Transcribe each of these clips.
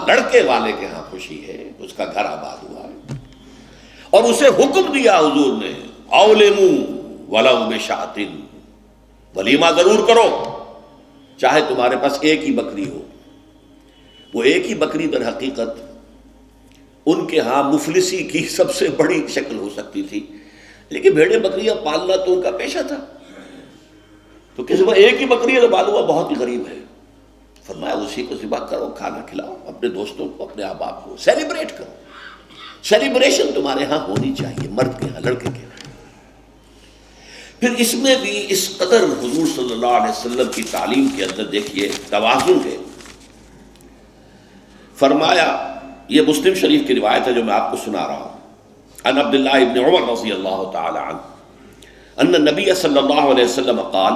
لڑکے والے کے ہاں خوشی ہے، اس کا گھر آباد ہوا ہے، اور اسے حکم دیا حضور نے اولموا ولو بشاۃ، ولیمہ ضرور کرو چاہے تمہارے پاس ایک ہی بکری ہو۔ وہ ایک ہی بکری در حقیقت ان کے ہاں مفلسی کی سب سے بڑی شکل ہو سکتی تھی، لیکن بھیڑیں بکریاں پالنا تو ان کا پیشہ تھا، تو کسی کو ایک ہی بکری ہے تو معلوم ہوا بہت ہی غریب ہے، فرمایا اسی کو ذبح کرو، کھانا کھلاؤ اپنے دوستوں کو، اپنے احباب کو، سیلیبریٹ کرو۔ سیلیبریشن تمہارے ہاں ہونی چاہیے، مرد کے ہاں، لڑکے کے ہاں۔ پھر اس میں بھی اس قدر حضور صلی اللہ علیہ وسلم کی تعلیم کے اندر دیکھیے توازن ہے۔ فرمایا، یہ مسلم شریف کی روایت ہے جو میں آپ کو سنا رہا ہوں، عن عبداللہ ابن عمر رضی اللہ تعالی عنہ ان النبی صلی اللہ علیہ وسلم قال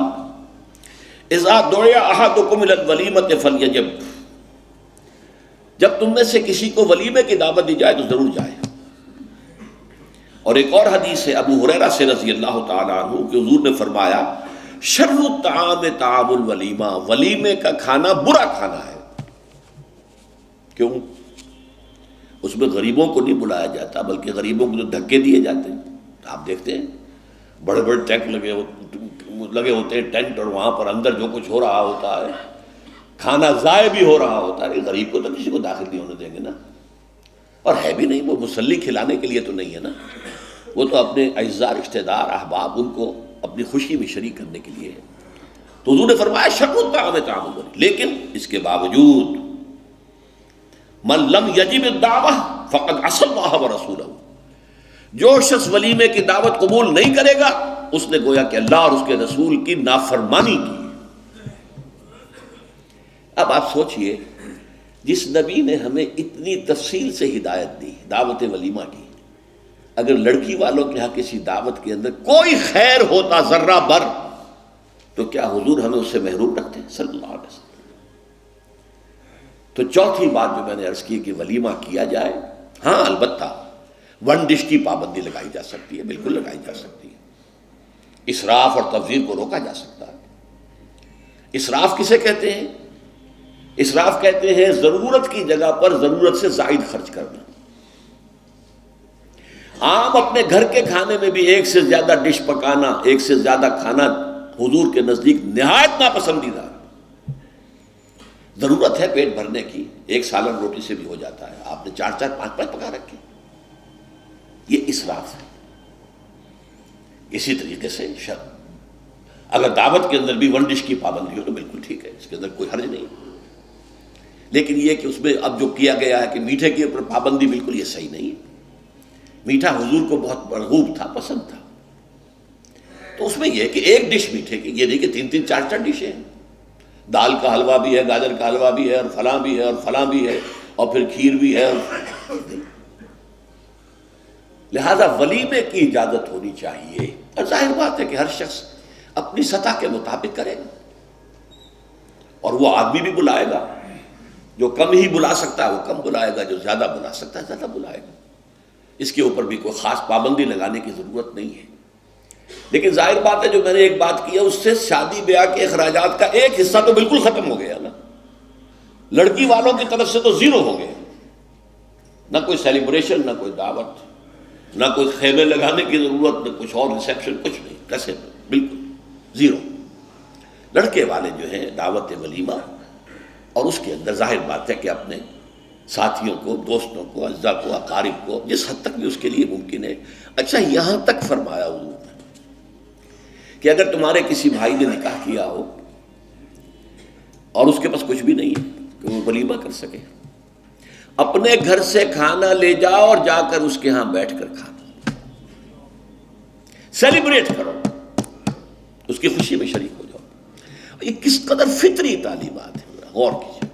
اذا دعی احدکم الی الولیمۃ فلیجب، جب تم میں سے کسی کو ولیمے کی دعوت دی جائے تو ضرور جائے۔ اور ایک اور حدیث ہے ابو ہریرہ سے رضی اللہ تعالی عنہ کہ حضور نے فرمایا شر الطعام طعام الولیمہ، ولیمے کا کھانا برا کھانا ہے۔ کیوں؟ اس میں غریبوں کو نہیں بلایا جاتا، بلکہ غریبوں کو جو دھکے دیے جاتے ہیں۔ آپ دیکھتے ہیں بڑے بڑے ٹینک لگے ہوتے ہیں، ٹینٹ، اور وہاں پر اندر جو کچھ ہو رہا ہوتا ہے، کھانا ضائع بھی ہو رہا ہوتا ہے، غریب کو تو کسی کو داخل نہیں ہونے دیں گے نا، اور ہے بھی نہیں، وہ مسلی کھلانے کے لیے تو نہیں ہے نا، وہ تو اپنے اعزاء رشتہ دار احباب ان کو اپنی خوشی میں شریک کرنے کے لیے ہے۔ تو حضور نے فرمایا شر الطعام طعام الولیمہ، لیکن اس کے باوجود من لم یجب الدعوہ فقد عصى اللہ ورسولہ، جو شخص ولیمے کی دعوت قبول نہیں کرے گا اس نے گویا کہ اللہ اور اس کے رسول کی نافرمانی کی۔ اب آپ سوچئے، جس نبی نے ہمیں اتنی تفصیل سے ہدایت دی دعوت ولیمہ کی، اگر لڑکی والوں کے ہاں کسی دعوت کے اندر کوئی خیر ہوتا ذرہ بر، تو کیا حضور ہمیں اس سے محروم رکھتے ہیں صلی اللہ علیہ وسلم؟ تو چوتھی بات جو میں نے عرض کی کہ ولیمہ کیا جائے، ہاں البتہ ون ڈش کی پابندی لگائی جا سکتی ہے، بالکل لگائی جا سکتی ہے، اسراف اور تبذیر کو روکا جا سکتا ہے۔ اسراف کسے کہتے ہیں؟ اسراف کہتے ہیں ضرورت کی جگہ پر ضرورت سے زائد خرچ کرنا۔ عام اپنے گھر کے کھانے میں بھی ایک سے زیادہ ڈش پکانا، ایک سے زیادہ کھانا حضور کے نزدیک نہایت ناپسندیدہ۔ ضرورت ہے پیٹ بھرنے کی، ایک سالن روٹی سے بھی ہو جاتا ہے، آپ نے 4 4 5 5 پکا رکھے، یہ اسراف ہے۔ اسی طریقے سے اگر دعوت کے اندر بھی ون ڈش کی پابندی ہو تو بالکل ٹھیک ہے، اس کے اندر کوئی حرج نہیں، لیکن یہ کہ اس میں اب جو کیا گیا ہے کہ میٹھے کے اوپر پابندی، بالکل یہ صحیح نہیں ہے۔ میٹھا حضور کو بہت مرغوب تھا، پسند تھا، تو اس میں یہ کہ ایک ڈش میٹھے کی، یہ نہیں کہ 3 3 4 4 ڈشیں ہیں، دال کا حلوہ بھی ہے، گاجر کا حلوہ بھی ہے، اور فلاں بھی ہے، اور فلاں بھی ہے، اور پھر کھیر بھی ہے، لہذا ولیمے کی اجازت ہونی چاہیے۔ اور ظاہر بات ہے کہ ہر شخص اپنی سطح کے مطابق کرے گا، اور وہ آدمی بھی بلائے گا، جو کم ہی بلا سکتا ہے وہ کم بلائے گا، جو زیادہ بلا سکتا ہے زیادہ بلائے گا، اس کے اوپر بھی کوئی خاص پابندی لگانے کی ضرورت نہیں ہے۔ لیکن ظاہر بات ہے جو میں نے ایک بات کی ہے، اس سے شادی بیاہ کے اخراجات کا ایک حصہ تو بالکل ختم ہو گیا نا، لڑکی والوں کی طرف سے تو زیرو ہو گیا، نہ کوئی سیلیبریشن، نہ کوئی دعوت، نہ کوئی خیمے لگانے کی ضرورت، نہ کچھ اور ریسیپشن، کچھ نہیں، کیسے بالکل زیرو۔ لڑکے والے جو ہیں دعوت ولیمہ، اور اس کے اندر ظاہر بات ہے کہ اپنے ساتھیوں کو، دوستوں کو، اعزاء کو، اقارب کو، جس حد تک بھی اس کے لیے ممکن ہے۔ اچھا، یہاں تک فرمایا حضور نے کہ اگر تمہارے کسی بھائی نے نکاح کیا ہو اور اس کے پاس کچھ بھی نہیں ہے کہ وہ ولیمہ کر سکے، اپنے گھر سے کھانا لے جاؤ اور جا کر اس کے ہاں بیٹھ کر کھانا، سیلیبریٹ کرو، اس کی خوشی میں شریک ہو جاؤ۔ یہ کس قدر فطری تعلیمات ہیں، غور کیجیے۔